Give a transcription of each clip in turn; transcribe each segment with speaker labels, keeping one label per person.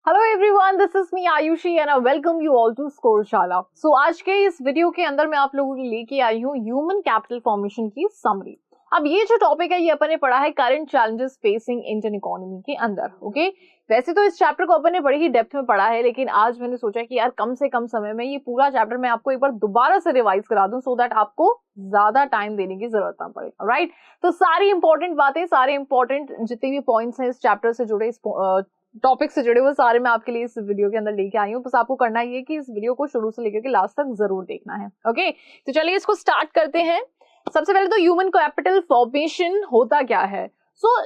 Speaker 1: Hello everyone, this is me Ayushi and I welcome you all to Scoreshala. So आज के इस video के अंदर मैं आप लोगों के लिए लेके आई हूँ ह्यूमन कैपिटल फॉर्मेशन की समरी। अब ये जो टॉपिक है ये अपन ने पढ़ा है current challenges facing Indian economy के अंदर। ओके, वैसे तो इस चैप्टर को अपन ने बड़ी ही डेप्थ में पढ़ा है, लेकिन आज मैंने सोचा कि यार कम से कम समय में ये पूरा चैप्टर मैं आपको एक बार दोबारा से रिवाइज करा दूं सो दैट आपको ज्यादा टाइम देने की जरूरत ना पड़े। राइट, तो सारी इंपॉर्टेंट बातें, सारे इंपॉर्टेंट जितने भी पॉइंट्स हैं इस चैप्टर से जुड़े, इस टॉपिक से जुड़े हुए सारे मैं आपके लिए इस वीडियो के अंदर लेके आई हूँ। बस आपको करना ये है कि इस वीडियो को शुरू से लेकर के लास्ट तक जरूर देखना है। ओके, तो चलिए इसको स्टार्ट करते हैं। सबसे पहले तो ह्यूमन कैपिटल फॉर्मेशन होता क्या है।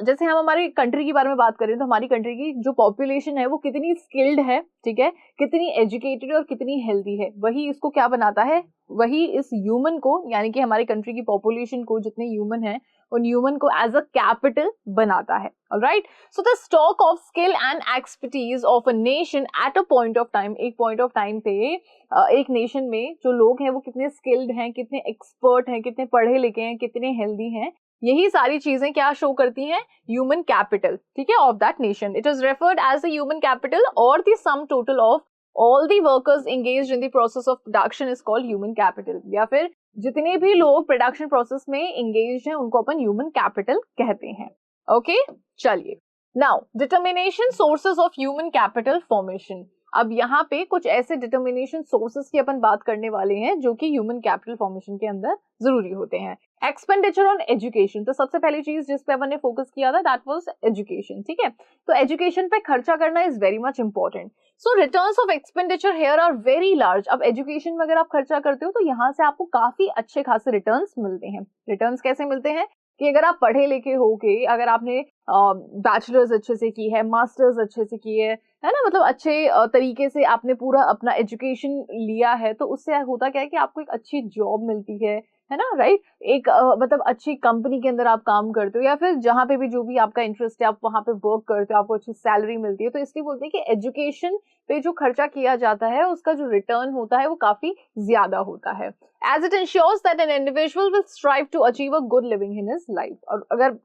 Speaker 1: जैसे हम हमारी कंट्री के बारे में बात करें तो हमारी कंट्री की जो पॉपुलेशन है वो कितनी स्किल्ड है, ठीक है, कितनी एजुकेटेड और कितनी हेल्दी है, वही इसको क्या बनाता है, वही इस ह्यूमन को यानी कि हमारी कंट्री की पॉपुलेशन को, जितने ह्यूमन है उन ह्यूमन को एज अ कैपिटल बनाता है। Alright, so the stock of skill and expertise of a nation at a point of time, एक पॉइंट ऑफ टाइम पे एक नेशन में जो लोग हैं वो कितने स्किल्ड हैं, कितने एक्सपर्ट हैं, कितने पढ़े लिखे हैं, कितने हेल्दी हैं, यही सारी चीजें क्या शो करती हैं, ह्यूमन कैपिटल, ठीक है, of that nation. It is referred as the human capital और the sum total of all the workers engaged in the process of production is called human capital, या फिर जितने भी लोग प्रोडक्शन प्रोसेस में engage हैं उनको अपन ह्यूमन कैपिटल कहते हैं। ओके, चलिए now determination sources of human capital formation. अब यहाँ पे कुछ ऐसे डिटर्मिनेशन सोर्सेस की अपन बात करने वाले हैं जो कि ह्यूमन कैपिटल फॉर्मेशन के अंदर जरूरी होते हैं। एक्सपेंडिचर ऑन एजुकेशन, तो सबसे पहली चीज जिस पे अपन ने फोकस किया था दैट वाज एजुकेशन, ठीक है, तो एजुकेशन पे खर्चा करना is very much important. So returns of expenditure here are very large. अब एजुकेशन में अगर आप खर्चा करते हो तो यहाँ से आपको काफी अच्छे खासे रिटर्न्स मिलते हैं। रिटर्न्स कैसे मिलते हैं कि अगर आप पढ़े लिखे होके, अगर आपने बैचलर्स अच्छे से की है, मास्टर्स अच्छे से की है ना, मतलब अच्छे तरीके से आपने पूरा अपना एजुकेशन लिया है, तो उससे होता क्या है कि आपको एक अच्छी जॉब मिलती है ना, राइट, एक मतलब अच्छी कंपनी के अंदर आप काम करते हो या फिर जहाँ पे भी जो भी आपका इंटरेस्ट है आप वहाँ पे वर्क करते हो, आपको अच्छी सैलरी मिलती है। तो इसलिए बोलते हैं कि एजुकेशन पे जो खर्चा किया जाता है उसका जो रिटर्न होता है वो काफी ज्यादा होता है, as it ensures that an individual will strive to achieve a good living in his life। और अगर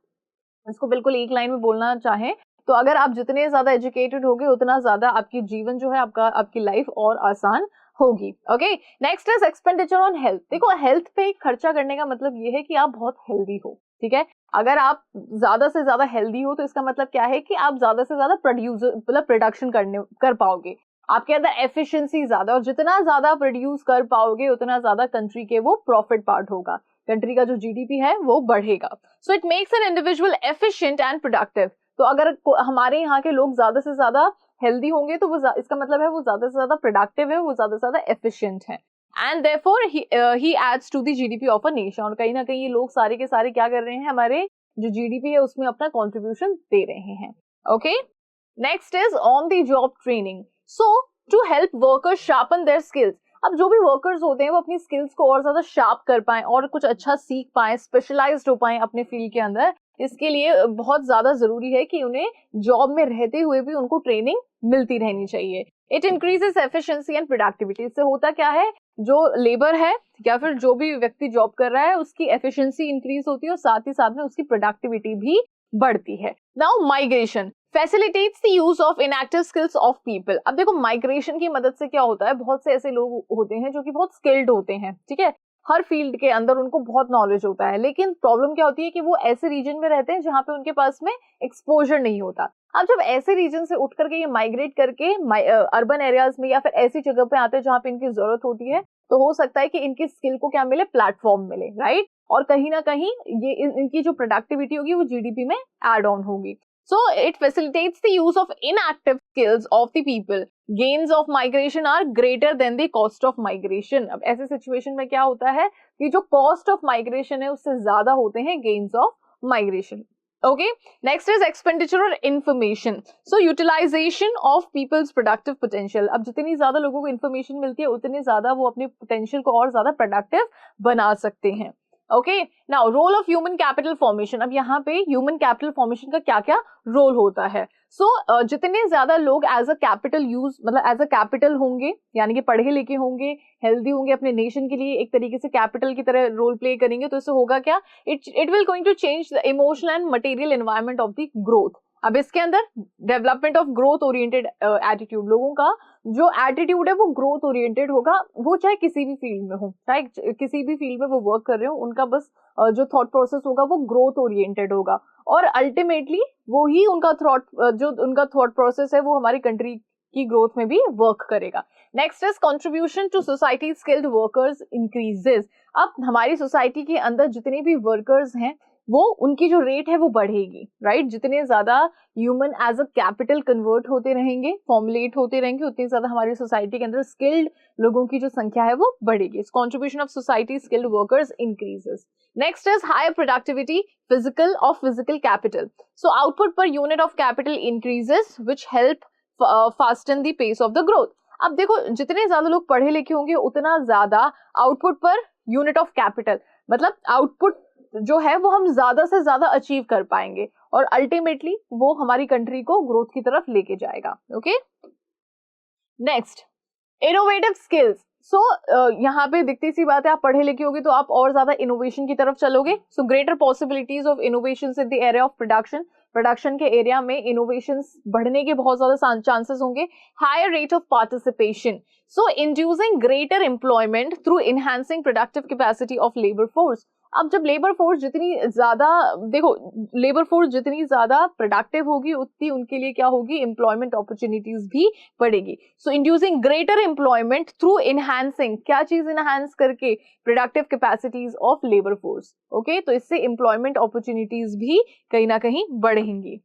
Speaker 1: इसको बिल्कुल एक लाइन में बोलना चाहें तो अगर आप जितने ज्यादा एजुकेटेड होगे उतना ज्यादा आपकी जीवन जो है, आपकी लाइफ और आसान होगी। Okay, next is expenditure on health. देखो, हेल्थ पे खर्चा करने का मतलब ये है कि आप बहुत हेल्दी हो, ठीक है, अगर आप ज्यादा से ज्यादा हेल्दी हो तो इसका मतलब क्या है कि आप ज्यादा से ज्यादा प्रोडक्शन कर पाओगे, आपके अंदर एफिशिएंसी ज्यादा, और जितना ज्यादा प्रोड्यूस कर पाओगे उतना ज्यादा कंट्री के वो प्रॉफिट पार्ट होगा, कंट्री का जो जीडीपी है वो बढ़ेगा। So it makes an individual efficient and productive. तो अगर हमारे यहाँ के लोग ज्यादा से ज्यादा हेल्दी होंगे तो वो इसका मतलब है वो ज्यादा से ज्यादा प्रोडक्टिव है, वो ज्यादा से ज्यादा एफिशिएंट है, and therefore he adds to the GDP of a nation. और कहीं ना कहीं ये लोग सारे के सारे क्या कर रहे हैं, हमारे जो जीडीपी है उसमें अपना कॉन्ट्रीब्यूशन दे रहे हैं। Okay, next is on the job training. So to help workers sharpen their skills. अब जो भी वर्कर्स होते हैं वो अपनी स्किल्स को और ज्यादा शार्प कर पाए और कुछ अच्छा सीख पाए, स्पेशलाइज्ड हो पाए अपने फील्ड के अंदर, इसके लिए बहुत ज्यादा जरूरी है कि उन्हें जॉब में रहते हुए भी उनको ट्रेनिंग मिलती रहनी चाहिए। It increases efficiency and productivity. इससे होता क्या है, जो लेबर है या फिर जो भी व्यक्ति जॉब कर रहा है उसकी एफिशिएंसी इंक्रीज होती है और साथ ही साथ में उसकी प्रोडक्टिविटी भी बढ़ती है। Now migration facilitates the use of inactive skills of people. अब देखो, माइग्रेशन की मदद से क्या होता है, बहुत से ऐसे लोग होते हैं जो कि बहुत स्किल्ड होते हैं, ठीक है, हर फील्ड के अंदर उनको बहुत नॉलेज होता है, लेकिन प्रॉब्लम क्या होती है कि वो ऐसे रीजन में रहते हैं जहां पे उनके पास में एक्सपोजर नहीं होता। अब जब ऐसे रीजन से उठ करके ये माइग्रेट करके अर्बन एरियाज में या फिर ऐसी जगह पे आते हैं जहां पे इनकी जरूरत होती है, तो हो सकता है कि इनकी स्किल को क्या मिले, प्लेटफॉर्म मिले, राइट, और कहीं ना कहीं ये इनकी जो प्रोडक्टिविटी होगी वो जीडीपी में एड ऑन होगी। So it facilitates the use of inactive skills of the people. Gains of migration are greater than the cost of migration. अब ऐसे सिचुएशन में क्या होता है कि जो कॉस्ट ऑफ माइग्रेशन है उससे ज्यादा होते हैं gains of migration. Okay, next is expenditure or information. So utilization of people's productive potential. अब जितनी ज्यादा लोगों को information मिलती है उतने ज्यादा वो अपने potential को और ज्यादा productive बना सकते हैं। Okay, now role of human capital formation. अब यहाँ पे ह्यूमन कैपिटल फॉर्मेशन का क्या क्या रोल होता है। जितने ज्यादा लोग एज अ कैपिटल यूज, मतलब एज अ कैपिटल होंगे, यानी कि पढ़े लिखे होंगे, हेल्दी होंगे, अपने नेशन के लिए एक तरीके से कैपिटल की तरह रोल प्ले करेंगे, तो इससे होगा क्या, it will going to change the emotional and material environment of the growth. अब इसके अंदर development of growth oriented attitude, लोगों का जो एटीट्यूड है वो ग्रोथ ओरिएंटेड होगा, वो चाहे किसी भी फील्ड में हो, चाहे किसी भी फील्ड में वो वर्क कर रहे हो, उनका बस जो थॉट प्रोसेस होगा वो ग्रोथ ओरिएंटेड होगा, और अल्टीमेटली वो ही उनका थॉट प्रोसेस है वो हमारी कंट्री की ग्रोथ में भी वर्क करेगा। Next is contribution to society skilled workers increases. अब हमारी सोसाइटी के अंदर जितने भी वर्कर्स हैं वो उनकी जो रेट है वो बढ़ेगी, राइट? जितने ज्यादा human as a capital convert होते रहेंगे, फॉर्मुलेट होते रहेंगे, उतनी ज्यादा हमारी सोसाइटी के अंदर स्किल्ड लोगों की जो संख्या है वो बढ़ेगी। Contribution of society skilled workers increases. Next is higher productivity physical capital. So output per unit of capital increases which help fasten the pace of the growth. अब देखो, जितने ज्यादा लोग पढ़े लिखे होंगे उतना ज्यादा output per unit of capital, मतलब आउटपुट जो है वो हम ज्यादा से ज्यादा अचीव कर पाएंगे, और अल्टीमेटली वो हमारी कंट्री को ग्रोथ की तरफ लेके जाएगा। Okay, next innovative skills. So यहाँ पे दिखती सी बात है, आप पढ़े लिखे होगे तो आप और ज्यादा इनोवेशन की तरफ चलोगे। So greater possibilities of innovation in the area of production के एरिया में इनोवेशन बढ़ने के बहुत ज्यादा चांसेस होंगे। Higher rate of participation, so inducing greater employment through enhancing productive capacity of labour force. अब जब लेबर फोर्स जितनी ज्यादा प्रोडक्टिव होगी उतनी उनके लिए क्या होगी, एम्प्लॉयमेंट अपॉर्चुनिटीज भी बढ़ेगी। सो inducing greater employment through enhancing, क्या चीज इनहैंस करके, productive capacities of labour force. Okay, तो इससे एम्प्लॉयमेंट अपॉर्चुनिटीज भी कहीं ना कहीं बढ़ेंगी।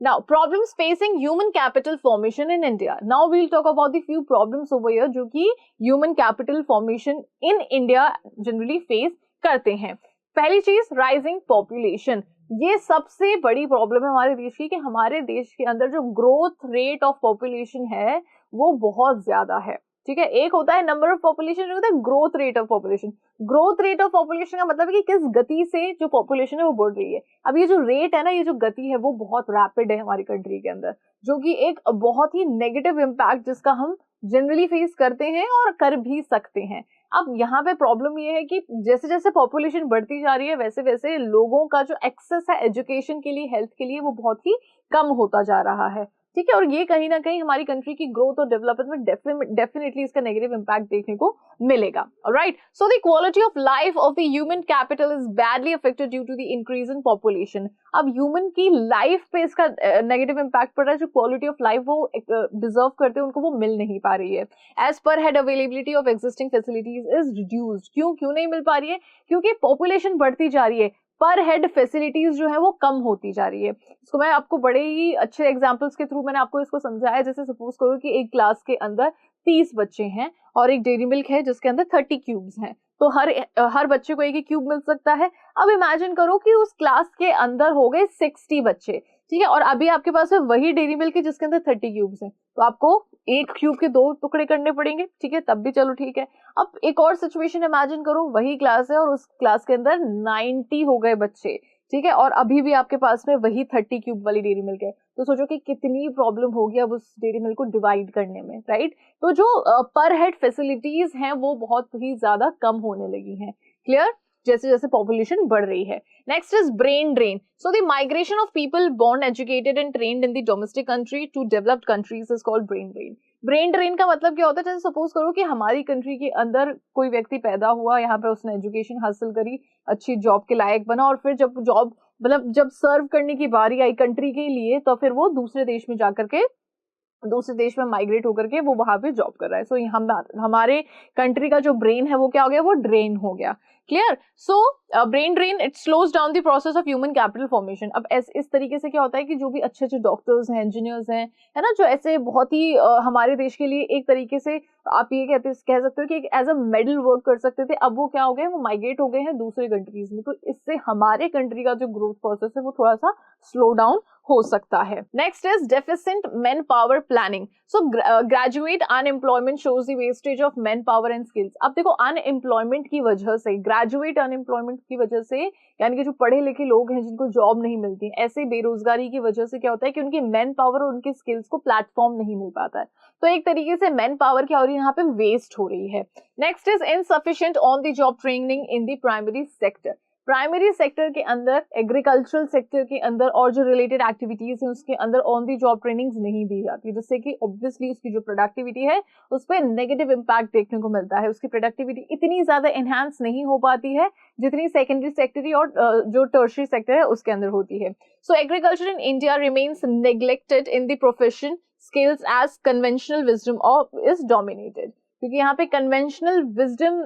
Speaker 1: Now, problems facing human capital formation in India. Now we'll talk about the few problems over here जो कि human capital formation in India generally face करते हैं। पहली चीज, राइजिंग पॉपुलेशन। ये सबसे बड़ी प्रॉब्लम है हमारे देश की, कि हमारे देश के अंदर जो ग्रोथ रेट ऑफ पॉपुलेशन है वो बहुत ज्यादा है। ठीक है, एक होता है नंबर ऑफ पॉपुलेशन, जो होता है growth rate of population. Growth rate of population का मतलब है कि किस गति से जो पॉपुलेशन है वो बढ़ रही है। अब ये जो रेट है ना, ये जो गति है वो बहुत रैपिड है हमारी कंट्री के अंदर, जो कि एक बहुत ही नेगेटिव इम्पैक्ट जिसका हम जनरली फेस करते हैं और कर भी सकते हैं। अब यहाँ पे प्रॉब्लम ये है कि जैसे जैसे पॉपुलेशन बढ़ती जा रही है वैसे वैसे लोगों का जो एक्सेस है एजुकेशन के लिए, हेल्थ के लिए, वो बहुत ही कम होता जा रहा है। ठीक है, और ये कहीं ना कहीं हमारी कंट्री की ग्रोथ और डेवलपमेंट में डेफिनेटली इसका नेगेटिव इम्पैक्ट देखने को मिलेगा। Alright, so the quality of life of the human capital is badly affected due to the increase in population. अब ह्यूमन की लाइफ पे इसका नेगेटिव इम्पैक्ट पड़ रहा है, जो क्वालिटी ऑफ लाइफ वो डिजर्व करते हैं उनको वो मिल नहीं पा रही है। As per head availability of existing facilities is reduced. क्यों नहीं मिल पा रही है? क्योंकि पॉपुलेशन बढ़ती जा रही है, पर हेड फैसिलिटीज जो है वो कम होती जा रही है। इसको मैं आपको बड़े ही अच्छे एग्जांपल्स के थ्रू मैंने आपको इसको समझाया। जैसे सपोज करो कि एक क्लास के अंदर 30 बच्चे हैं और एक डेयरी मिल्क है जिसके अंदर 30 क्यूब्स हैं, तो हर बच्चे को एक ही क्यूब मिल सकता है। अब इमेजिन करो कि उस क्लास के अंदर हो गए 60 बच्चे, ठीक है, और अभी आपके पास है वही डेयरी मिल्क है जिसके अंदर 30 क्यूब्स हैं, तो आपको एक क्यूब के 2 टुकड़े करने पड़ेंगे। ठीक है, तब भी चलो ठीक है। अब एक और सिचुएशन इमेजिन करो, वही क्लास है और उस क्लास के अंदर 90 हो गए बच्चे, ठीक है, और अभी भी आपके पास में वही 30 क्यूब वाली डेयरी मिल्क है, तो सोचो कि कितनी प्रॉब्लम होगी अब उस डेयरी मिल्क को डिवाइड करने में, राइट? तो जो पर हेड फैसिलिटीज हैं वो बहुत ही ज्यादा कम होने लगी हैं। क्लियर? जैसे जैसे पॉपुलेशन बढ़ रही है। Next is brain drain. So the migration of people born educated and trained in the domestic country to developed countries is called brain drain. Brain drain का मतलब क्या होता है? जैसे सपोज करो कि हमारी कंट्री के अंदर कोई व्यक्ति पैदा हुआ, यहाँ पे उसने एजुकेशन हासिल करी, अच्छी जॉब के लायक बना, और फिर जब सर्व करने की बारी आई कंट्री के लिए, तो फिर वो दूसरे देश में जाकर के दूसरे देश में माइग्रेट होकर के वो वहां पे जॉब कर रहा है। सो हमारे कंट्री का जो ब्रेन है वो क्या हो गया? वो ड्रेन हो गया। Clear? So brain drain it slows down the process of human capital formation. अब इस तरीके से क्या होता है कि जो भी अच्छे अच्छे डॉक्टर्स हैं, इंजीनियर्स हैं, है ना, जो ऐसे बहुत ही हमारे देश के लिए एक तरीके से आप ये कह सकते हो कि एज अ मेडल वर्क कर सकते थे, अब वो क्या हो गए? वो माइग्रेट हो गए हैं दूसरे कंट्रीज में। तो इससे हमारे कंट्री का जो ग्रोथ प्रोसेस है वो थोड़ा सा स्लो डाउन हो सकता है। Next is deficient man power planning. So graduate unemployment shows the wastage of man power and skills. अब देखो, अनएम्प्लॉयमेंट की वजह से, ग्रेजुएट अनएम्प्लॉयमेंट की वजह से, यानी कि जो पढ़े लिखे लोग हैं जिनको जॉब नहीं मिलती, ऐसे बेरोजगारी की वजह से क्या होता है कि उनकी मैन पावर और उनकी स्किल्स को प्लेटफॉर्म नहीं मिल पाता है। तो एक तरीके से मैन पावर क्या हो रही है यहाँ पे? वेस्ट हो रही है। Next is insufficient on the job training in the primary sector. Primary sector के अंदर, एग्रीकल्चरल सेक्टर के अंदर और जो रिलेटेड एक्टिविटीज हैं उसके अंदर ऑन दी जॉब ट्रेनिंग्स नहीं दी जाती, जिससे कि ऑब्वियसली उसकी जो प्रोडक्टिविटी है उस पर नेगेटिव इम्पैक्ट देखने को मिलता है। उसकी प्रोडक्टिविटी इतनी ज्यादा एनहांस नहीं हो पाती है जितनी सेकेंडरी सेक्टर और जो टर्शरी सेक्टर है उसके अंदर होती है। So agriculture in India remains neglected in the profession skills as conventional wisdom is dominated, क्योंकि यहाँ पे कन्वेंशनल विजडम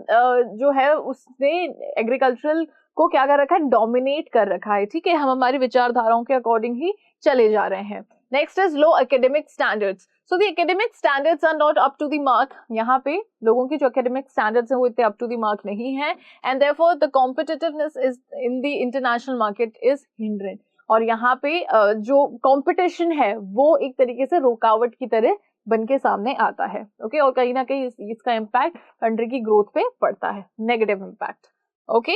Speaker 1: जो है उसने एग्रीकल्चरल को क्या कर रखा है, डोमिनेट कर रखा है। ठीक है, हम हमारी विचारधाराओं के अकॉर्डिंग ही चले जा रहे हैं। Next is low academic standards. So the academic standards are not up to the mark. यहाँ पे लोगों की जो एकेडमिक स्टैंडर्ड्स हैं वो इतने अप टू द मार्क नहीं है, and therefore the competitiveness is in the international market is hindrance. और यहाँ पे जो कंपटीशन है वो एक तरीके से रुकावट की तरह बन के सामने आता है। ओके, और कहीं ना कहीं इसका इम्पैक्ट कंट्री की ग्रोथ पे पड़ता है, negative impact. Okay,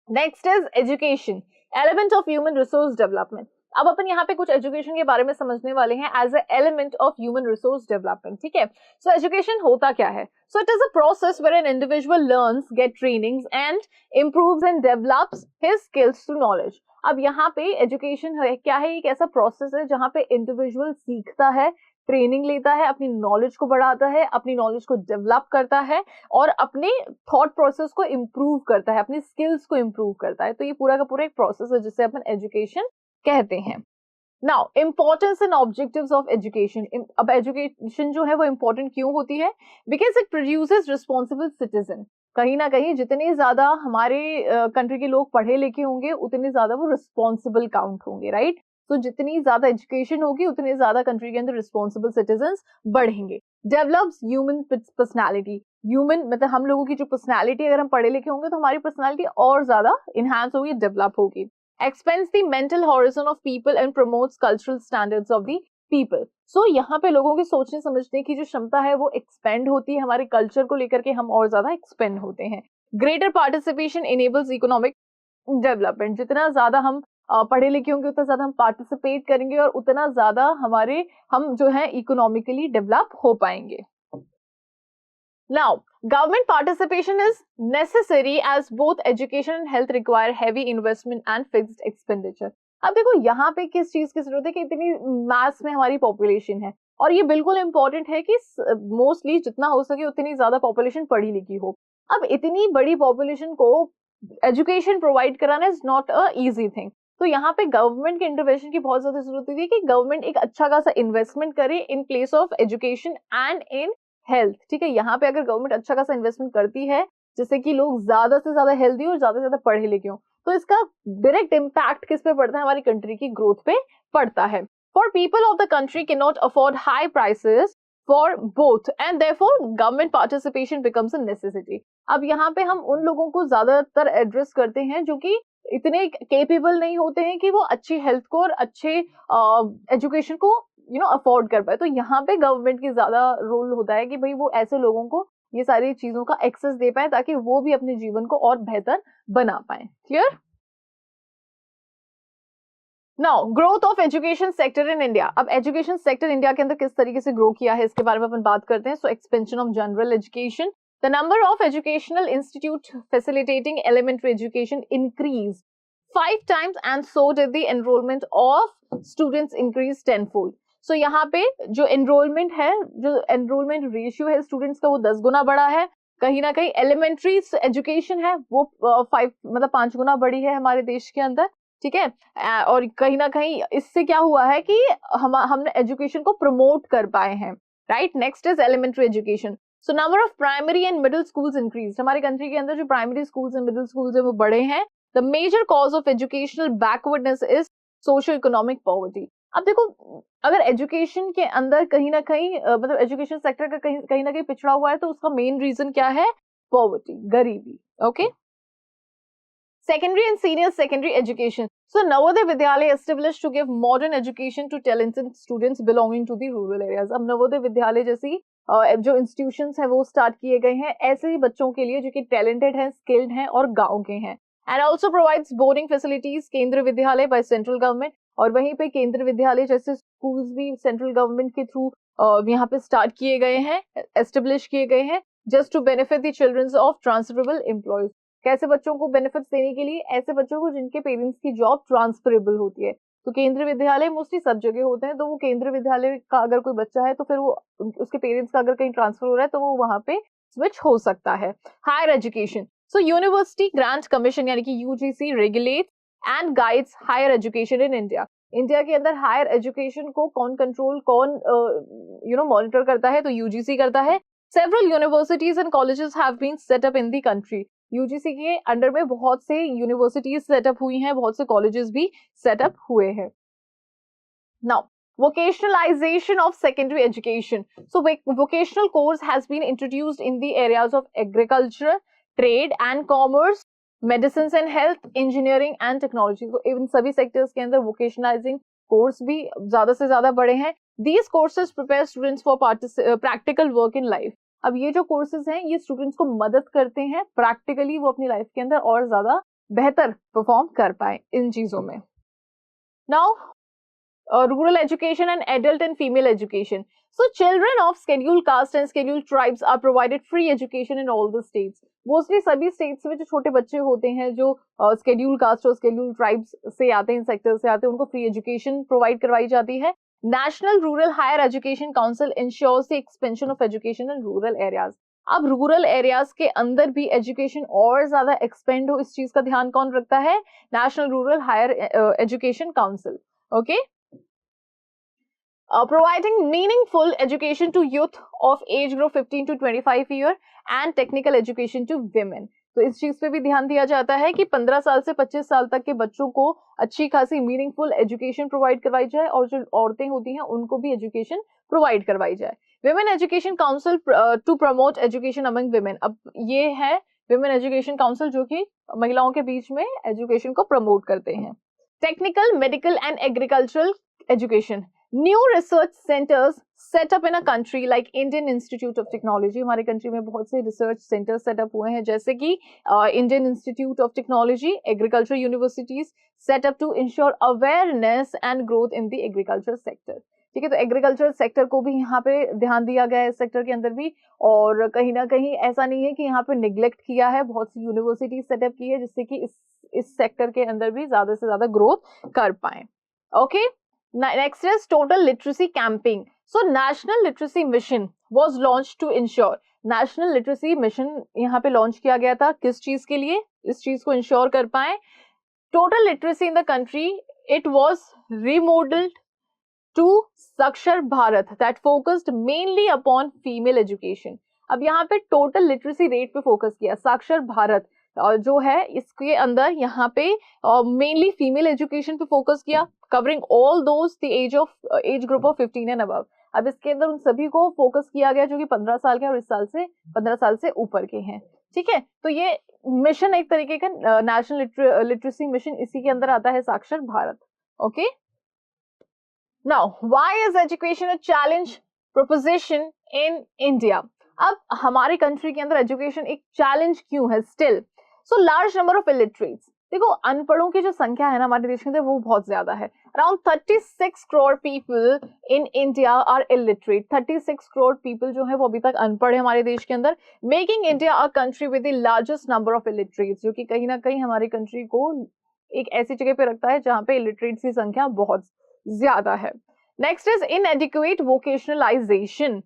Speaker 1: next is education, element of human resource development. अब अपन यहाँ पे कुछ एजुकेशन के बारे में समझने वाले हैं as a element of human resource development. ठीक है, सो एजुकेशन होता क्या है? So it is a process where an individual learns, get trainings and improves and develops his skills to knowledge. अब यहाँ पे एजुकेशन है क्या है? एक ऐसा प्रोसेस है जहाँ पे इंडिविजुअल सीखता है, ट्रेनिंग लेता है, अपनी नॉलेज को बढ़ाता है, अपनी नॉलेज को डेवलप करता है और अपने थॉट प्रोसेस को इम्प्रूव करता है, अपनी स्किल्स को इम्प्रूव करता है। तो ये पूरा का पूरा एक प्रोसेस है जिसे अपन एजुकेशन कहते हैं। Now importance and objectives of education. अब एजुकेशन जो है वो इंपॉर्टेंट क्यों होती है? Because it produces responsible citizen. कहीं ना कहीं जितने ज्यादा हमारे कंट्री के लोग पढ़े लिखे होंगे उतने ज्यादा वो रिस्पॉन्सिबल काउंट होंगे, राइट? तो जितनी ज्यादा एजुकेशन होगी उतने ज्यादा कंट्री के अंदर रिस्पॉन्सिबल सिटीजन बढ़ेंगे। Develops human personality. ह्यूमन मतलब हम लोगों की जो पर्सनैलिटी, अगर हम पढ़े लिखे होंगे तो हमारी पर्सनैलिटी और ज्यादा इनहांस होगी, डेवलप होगी। Expands the mental horizon of people and promotes cultural standards of the people. So यहाँ पे लोगों के सोचने समझने की जो क्षमता है वो एक्सपेंड होती है, हमारे कल्चर को लेकर के हम और ज्यादा एक्सपेंड होते हैं। Greater participation enables economic development. जितना ज्यादा हम पढ़े लिखे होंगे उतना ज्यादा हम पार्टिसिपेट करेंगे और उतना ज्यादा हम जो है इकोनॉमिकली डेवलप हो पाएंगे। Now, government participation is necessary as both education and health require heavy investment and fixed expenditure. अब देखो यहाँ पे किस चीज की जरूरत है कि इतनी मास में हमारी पॉपुलेशन है और ये बिल्कुल इंपॉर्टेंट है कि मोस्टली जितना हो सके उतनी ज्यादा पॉपुलेशन पढ़ी लिखी हो। अब इतनी बड़ी पॉपुलेशन को एजुकेशन प्रोवाइड कराना is not a easy thing. तो यहाँ पे गवर्नमेंट के इंटरवेंशन की बहुत ज्यादा जरूरत है कि गवर्नमेंट एक अच्छा खासा इन्वेस्टमेंट करे in place of education and in health. ठीक है, यहाँ पे अगर गवर्नमेंट अच्छा खासा इन्वेस्टमेंट करती है जिससे कि लोग ज्यादा से ज्यादा हेल्दी और ज्यादा से ज्यादा पढ़े लिखे हो तो इसका डायरेक्ट इम्पैक्ट किस पे पड़ता है? हमारी कंट्री की ग्रोथ पे पड़ता है। For people of the country can not afford high prices for both and therefore government participation becomes a necessity. अब यहाँ पे हम उन लोगों को ज्यादातर एड्रेस करते हैं जो कि इतने केपेबल नहीं होते हैं कि वो अच्छी हेल्थ को और अच्छे एजुकेशन को अफोर्ड कर पाए। तो यहाँ पे गवर्नमेंट की ज्यादा रोल होता है कि भाई वो ऐसे लोगों को ये सारी चीजों का एक्सेस दे पाए ताकि वो भी अपने जीवन को और बेहतर बना पाए। Clear? Now growth of education sector in India. अब एजुकेशन सेक्टर इंडिया के अंदर किस तरीके से ग्रो किया है इसके बारे में अपन बात करते हैं। So expansion of general education, the number of educational institute facilitating elementary education increase 5 times and so did the enrollment of students increase tenfold. So यहाँ पे जो enrollment है, जो enrollment ratio है स्टूडेंट्स का वो 10 गुना बढ़ा है। कहीं ना कहीं एलिमेंट्री एजुकेशन है वो 5 गुना बढ़ी है हमारे देश के अंदर। ठीक है, और कहीं ना कहीं इससे क्या हुआ है कि हमने एजुकेशन को प्रमोट कर पाए हैं, right? Next is elementary education. So number of primary and middle schools increase. हमारे कंट्री के अंदर जो primary schools and middle schools है वो बढ़े हैं। The major cause of educational backwardness is socio-economic poverty. अब देखो अगर एजुकेशन के अंदर कहीं ना कहीं मतलब एजुकेशन सेक्टर का कहीं ना कहीं पिछड़ा हुआ है तो उसका मेन रीजन क्या है? पॉवर्टी, गरीबी। Okay, secondary and senior secondary education. So Navodaya Vidyalaya established to give modern education to talented students belonging to the rural areas. अब नवोदय विद्यालय जैसी जो इंस्टीट्यूशंस है वो स्टार्ट किए गए हैं ऐसे ही बच्चों के लिए जो कि टैलेंटेड हैं, स्किल्ड हैं और गाँव के हैं। And also provides boarding facilities, केंद्र विद्यालय by central government। और वहीं पे केंद्र विद्यालय जैसे स्कूल्स भी सेंट्रल गवर्नमेंट के थ्रू यहाँ पे स्टार्ट किए गए हैं, एस्टेब्लिश किए गए हैं, just to benefit the childrens of transferable employees. कैसे बच्चों को बेनिफिट्स देने के लिए, ऐसे बच्चों को जिनके पेरेंट्स की जॉब ट्रांसफरेबल होती है। तो केंद्रीय विद्यालय मोस्टली सब जगह होते हैं, तो वो केंद्रीय विद्यालय का अगर कोई बच्चा है तो फिर वो उसके पेरेंट्स का अगर कहीं ट्रांसफर हो रहा है तो वो वहां पे स्विच हो सकता है। Higher education, so University Grant Commission यानी कि UGC regulate and guides higher education in India. India के अंदर हायर एजुकेशन को कौन कंट्रोल, कौन मॉनिटर करता है, तो यूजीसी करता है। Several universities and colleges have been set up in the country. UGC के अंडर में बहुत से यूनिवर्सिटीज सेटअप हुई हैं, बहुत से कॉलेजेस भी सेटअप हुए हैं। Now vocationalization of secondary education, so vocational course has been introduced in the areas of agriculture, trade and commerce, medicines and health, engineering and technology। तो इन सभी सेक्टर्स के अंदर vocationalizing कोर्स भी ज्यादा से ज्यादा बढ़े हैं। These courses prepare students for practical work in life। अब ये जो कोर्सेज हैं ये स्टूडेंट्स को मदद करते हैं प्रैक्टिकली वो अपनी लाइफ के अंदर और ज्यादा बेहतर परफॉर्म कर पाए इन चीजों में। Now rural education and adult and female education, so children of scheduled caste and scheduled tribes are provided free education in all the states। Mostly सभी स्टेट्स में जो छोटे बच्चे होते हैं जो scheduled caste और scheduled tribes से आते हैं, इन सेक्टर से आते हैं, उनको फ्री एजुकेशन प्रोवाइड करवाई जाती है। National Rural Higher Education Council ensures the expansion of education in rural areas. अब रूरल एरियाज के अंदर भी एजुकेशन और ज्यादा एक्सपेंड हो, इस चीज का ध्यान कौन रखता है? National Rural Higher Education Council. Okay, providing meaningful education to youth of age group 15 to 25 year and technical education to women। तो इस चीज पे भी ध्यान दिया जाता है कि 15 साल से 25 साल तक के बच्चों को अच्छी खासी मीनिंगफुल एजुकेशन प्रोवाइड करवाई जाए और जो औरतें होती हैं उनको भी एजुकेशन प्रोवाइड करवाई जाए। Women education council to promote education among women. अब ये है विमेन एजुकेशन काउंसिल जो कि महिलाओं के बीच में एजुकेशन को प्रमोट करते हैं। Technical, medical and agricultural education, new research centres set up in a country like Indian Institute of technology. हमारे कंट्री में बहुत से रिसर्च सेंटर्स सेटअप हुए हैं जैसे कि Indian Institute of Technology, agriculture universities set up to ensure awareness and growth in the agriculture sector. ठीक है, तो एग्रीकल्चर सेक्टर को भी यहाँ पे ध्यान दिया गया है इस सेक्टर के अंदर भी, और कहीं ना कहीं ऐसा नहीं है कि यहाँ पे निग्लेक्ट किया है, बहुत सी यूनिवर्सिटी सेटअप की है जिससे कि इस सेक्टर के अंदर भी ज्यादा से ज्यादा ग्रोथ कर पाए। Okay, next is total literacy camping, so national literacy mission was launched to ensure। national literacy mission यहाँ पे लॉन्च किया गया था किस चीज के लिए? इस चीज को इंश्योर कर पाए total literacy in the country। it was remodeled to साक्षर Bharat that focused mainly upon female education। अब यहाँ पे टोटल लिटरेसी रेट पे फोकस किया, साक्षर भारत जो है इसके अंदर यहाँ पे मेनली फीमेल एजुकेशन पे फोकस किया, covering all those the age group of 15 and above. अब इसके अंदर उन सभी को फोकस किया गया जो कि 15 साल के और इस साल से 15 साल से ऊपर के हैं। ठीक है, तो ये मिशन एक तरीके का नेशनल लिटरेसी मिशन इसी के अंदर आता है, साक्षर Bharat. Okay, now why is education a challenge proposition in India? अब हमारे कंट्री के अंदर एजुकेशन एक चैलेंज क्यों है still? So large number of illiterates, देखो अनपढ़ों की जो संख्या है ना हमारे देश के अंदर वो बहुत ज्यादा है। Around 36 crore people in India are illiterate. 36 crore people जो है वो अभी तक अनपढ़ है हमारे देश के अंदर, making India a country with the largest number of illiterates, जो कि कहीं ना कहीं हमारी कंट्री को एक ऐसी जगह पे रखता है जहां पे इलिटरेट्स की संख्या बहुत ज्यादा है। Next is inadequate vocationalisation.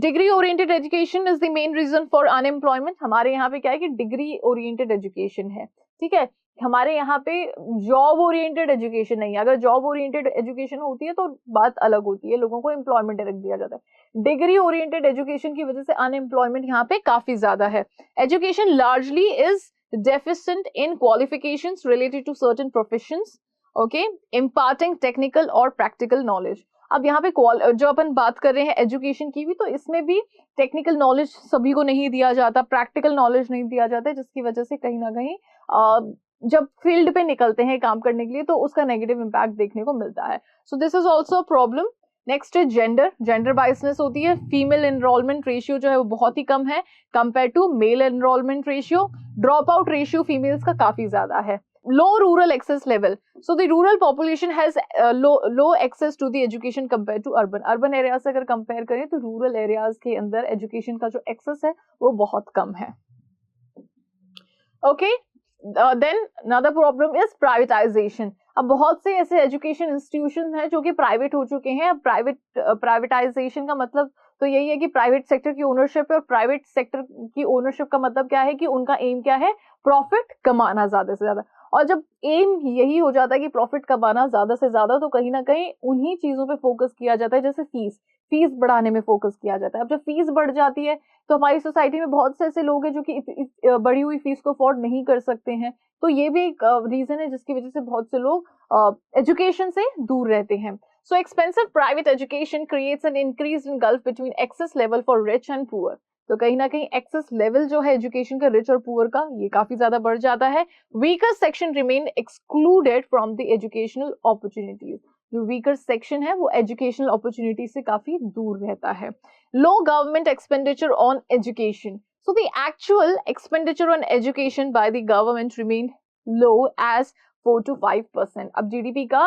Speaker 1: Degree oriented education is the main reason for unemployment. हमारे यहाँ पे क्या है कि डिग्री ओरिएंटेड एजुकेशन है, ठीक है, हमारे यहाँ पे जॉब ओरिएंटेड एजुकेशन नहीं है। अगर जॉब ओरिएंटेड एजुकेशन होती है तो बात अलग होती है, लोगों को एम्प्लॉयमेंट रख दिया जाता है। डिग्री ओरिएंटेड एजुकेशन की वजह से अनएम्प्लॉयमेंट यहाँ पे काफी ज्यादा है। Education largely is deficient in qualifications related to certain professions, okay, imparting technical or practical knowledge। अब यहाँ पे जो अपन बात कर रहे हैं एजुकेशन की भी, तो इसमें भी टेक्निकल नॉलेज सभी को नहीं दिया जाता, प्रैक्टिकल नॉलेज नहीं दिया जाता, जिसकी वजह से कहीं ना कहीं जब फील्ड पे निकलते हैं काम करने के लिए तो उसका नेगेटिव इम्पैक्ट देखने को मिलता है। So this is also a problem. Next है जेंडर बायसनेस होती है। फीमेल एनरोलमेंट रेशियो जो है वो बहुत ही कम है compare to male enrolment ratio. Drop out ratio females का काफी ज्यादा है। Low rural access level, so the rural population has low access to the education compare to urban. Urban area से अगर कंपेयर करें तो रूरल एरियाज के अंदर एजुकेशन का जो एक्सेस है वो बहुत कम है। Okay, then another problem is privatisation. अब बहुत से ऐसे एजुकेशन इंस्टीट्यूशन हैं जो कि प्राइवेट हो चुके हैं। प्राइवेटाइजेशन का मतलब तो यही है कि प्राइवेट सेक्टर की ओनरशिप है, और प्राइवेट सेक्टर की ओनरशिप का मतलब क्या है कि उनका एम क्या है, प्रॉफिट कमाना ज्यादा से ज्यादा। और जब एम यही हो जाता है कि प्रॉफिट कमाना ज्यादा से ज्यादा, तो कहीं ना कहीं उन्हीं चीजों पे फोकस किया जाता है, जैसे फीस बढ़ाने में फोकस किया जाता है। अब जब फीस बढ़ जाती है तो हमारी सोसाइटी में बहुत से ऐसे लोग हैं जो कि बढ़ी हुई फीस को अफोर्ड नहीं कर सकते हैं। तो ये भी एक रीजन है जिसकी वजह से बहुत से लोग एजुकेशन से दूर रहते हैं। So expensive private education creates an increase in gulf between access level for rich and poor. तो कहीं ना कहीं एक्सेस लेवल जो है एजुकेशन का, रिच और पुअर का, ये काफी ज्यादा बढ़ जाता है। Weaker section remain excluded from the educational opportunities. जो वीकर सेक्शन है वो एजुकेशनल अपॉर्चुनिटी से काफी दूर रहता है। Low government expenditure on education. So the actual expenditure on education by the government remain low as 4 to 5%। अब जीडीपी का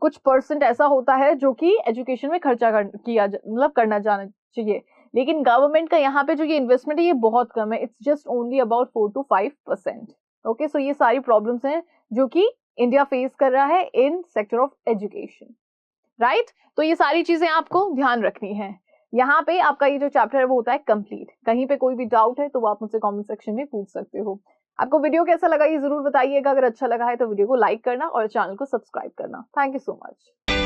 Speaker 1: कुछ परसेंट ऐसा होता है जो कि एजुकेशन में खर्चा करना जाना चाहिए, लेकिन गवर्नमेंट का यहाँ पे जो ये इन्वेस्टमेंट है ये बहुत कम है। It's just only about 4 to 5%। Okay, so ये सारी प्रॉब्लम्स हैं जो कि इंडिया फेस कर रहा है in sector of education, right. तो ये सारी चीजें आपको ध्यान रखनी है। यहाँ पे आपका ये जो चैप्टर है वो होता है कंप्लीट। कहीं पे कोई भी डाउट है तो वो आप मुझसे कमेंट सेक्शन में पूछ सकते हो। आपको वीडियो कैसा लगा ये जरूर बताइएगा। अगर अच्छा लगा है तो वीडियो को लाइक करना और चैनल को सब्सक्राइब करना। Thank you so much.